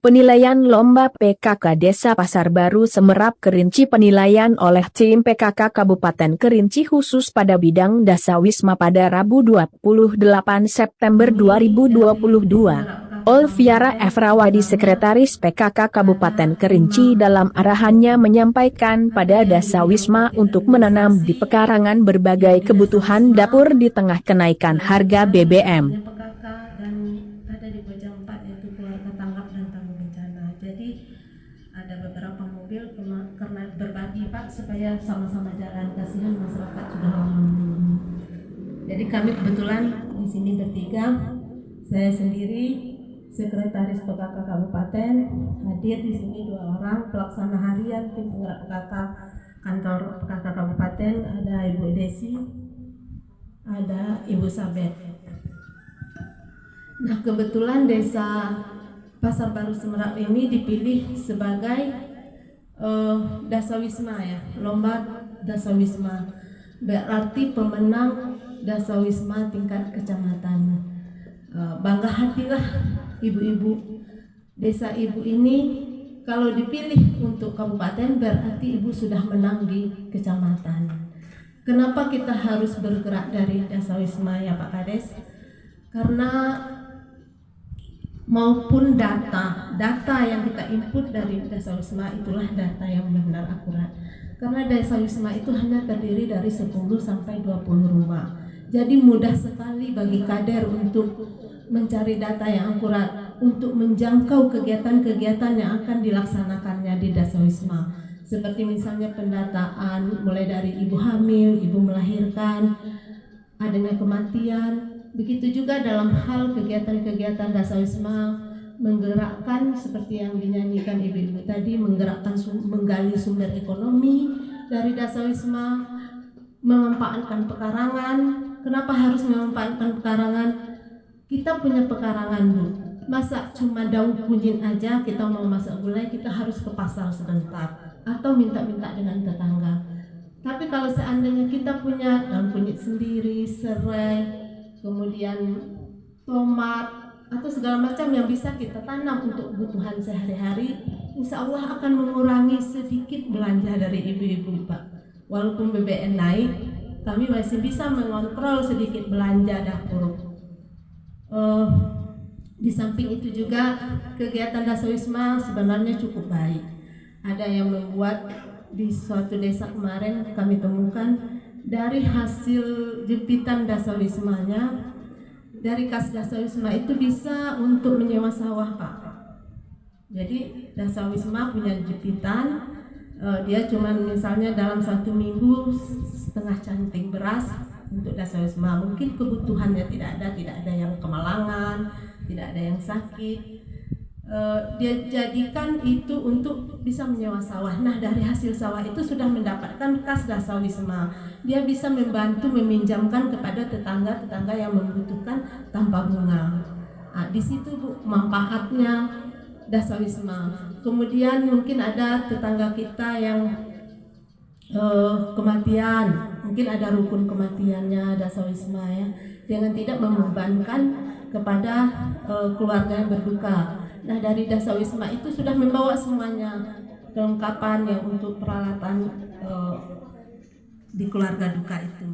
Penilaian Lomba PKK Desa Pasar Baru Semerap Kerinci. Penilaian oleh tim PKK Kabupaten Kerinci khusus pada bidang Dasawisma pada Rabu 28 September 2022. Olviara F. Rawadi, Sekretaris PKK Kabupaten Kerinci, dalam arahannya menyampaikan pada Dasawisma untuk menanam di pekarangan berbagai kebutuhan dapur di tengah kenaikan harga BBM. Ada beberapa mobil karena berbagi Pak supaya sama-sama jalan, kasihan masyarakat sudah lama menunggu. Jadi kami kebetulan di sini bertiga, saya sendiri Sekretaris PKK Kabupaten, hadir di sini 2 orang, pelaksana harian tim penggerak PKK kantor PKK Kabupaten, ada Ibu Desi, ada Ibu Sabet. Nah, kebetulan Desa Pasar Baru Semerap ini dipilih sebagai Dasawisma ya, lomba Dasawisma, berarti pemenang Dasawisma tingkat kecamatan. Bangga hatilah ibu-ibu desa ibu ini kalau dipilih untuk kabupaten, berarti ibu sudah menang di kecamatan. Kenapa kita harus bergerak dari Dasawisma ya Pak Kades? Karena maupun data yang kita input dari Dasawisma itulah data yang benar akurat. Karena Dasawisma itu hanya terdiri dari 10 sampai 20 rumah. Jadi mudah sekali bagi kader untuk mencari data yang akurat, untuk menjangkau kegiatan-kegiatan yang akan dilaksanakannya di Dasawisma. Seperti misalnya pendataan mulai dari ibu hamil, ibu melahirkan, adanya kematian. Begitu juga dalam hal kegiatan-kegiatan Dasawisma, menggerakkan seperti yang dinyanyikan ibu-ibu tadi, menggerakkan menggali sumber ekonomi dari Dasawisma, memanfaatkan pekarangan. Kenapa harus memanfaatkan pekarangan? Kita punya pekarangan Bu, masa cuma daun kunyit aja kita mau masak gulai, kita harus ke pasar sebentar atau minta-minta dengan tetangga. Tapi kalau seandainya kita punya daun kunyit sendiri, serai, kemudian tomat atau segala macam yang bisa kita tanam untuk kebutuhan sehari-hari, insya Allah akan mengurangi sedikit belanja dari ibu-ibu Pak. Walaupun BBM naik, kami masih bisa mengontrol sedikit belanja dapur. Di samping itu juga kegiatan Dasawisma sebenarnya cukup baik. Ada yang membuat di suatu desa kemarin kami temukan dari hasil jepitan Dasawismanya, dari kas Dasawisma itu bisa untuk menyewa sawah Pak. Jadi Dasawisma punya jepitan, dia cuma misalnya dalam 1 minggu setengah canting beras untuk Dasawisma. Mungkin kebutuhannya tidak ada yang kemalangan, tidak ada yang sakit. Dia jadikan itu untuk bisa menyewa sawah. Nah, dari hasil sawah itu sudah mendapatkan kas Dasawisma. Dia bisa membantu meminjamkan kepada tetangga-tetangga yang membutuhkan tanpa bunga. Nah, di situ Bu, manfaatnya Dasawisma. Kemudian mungkin ada tetangga kita yang kematian, mungkin ada rukun kematiannya Dasawisma ya, dengan tidak membebankan kepada keluarga yang berduka. Nah, dari Dasawisma itu sudah membawa semuanya kelengkapan yang untuk peralatan di keluarga duka itu.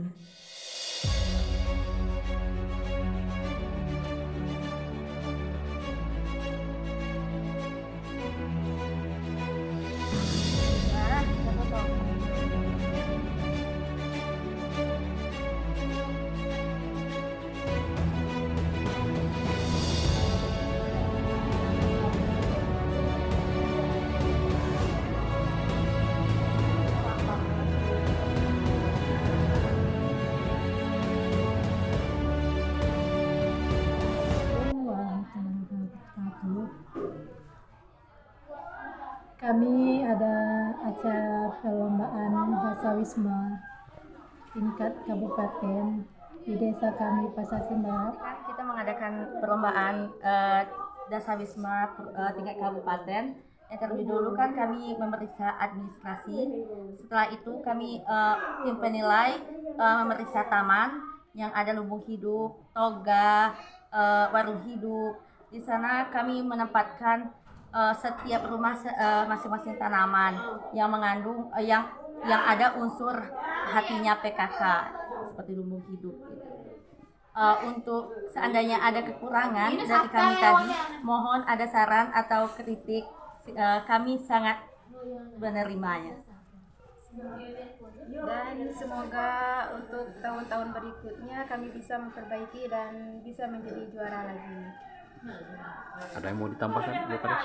Kami ada acara perlombaan Dasawisma tingkat kabupaten di desa kami Pasar Semerap. Kita mengadakan perlombaan Dasawisma tingkat kabupaten. Yang terlebih dulu kan kami memeriksa administrasi. Setelah itu kami tim penilai memeriksa taman yang ada lubung hidup, toga, warung hidup. Di sana kami menempatkan setiap rumah masing-masing tanaman yang mengandung yang ada unsur hatinya PKK seperti lumbung hidup. Untuk seandainya ada kekurangan dari kami tadi, mohon ada saran atau kritik, kami sangat menerimanya. Dan semoga untuk tahun-tahun berikutnya kami bisa memperbaiki dan bisa menjadi juara lagi. Ada yang mau ditambahkan, Bu Kades?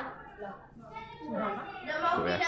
Cukup ya.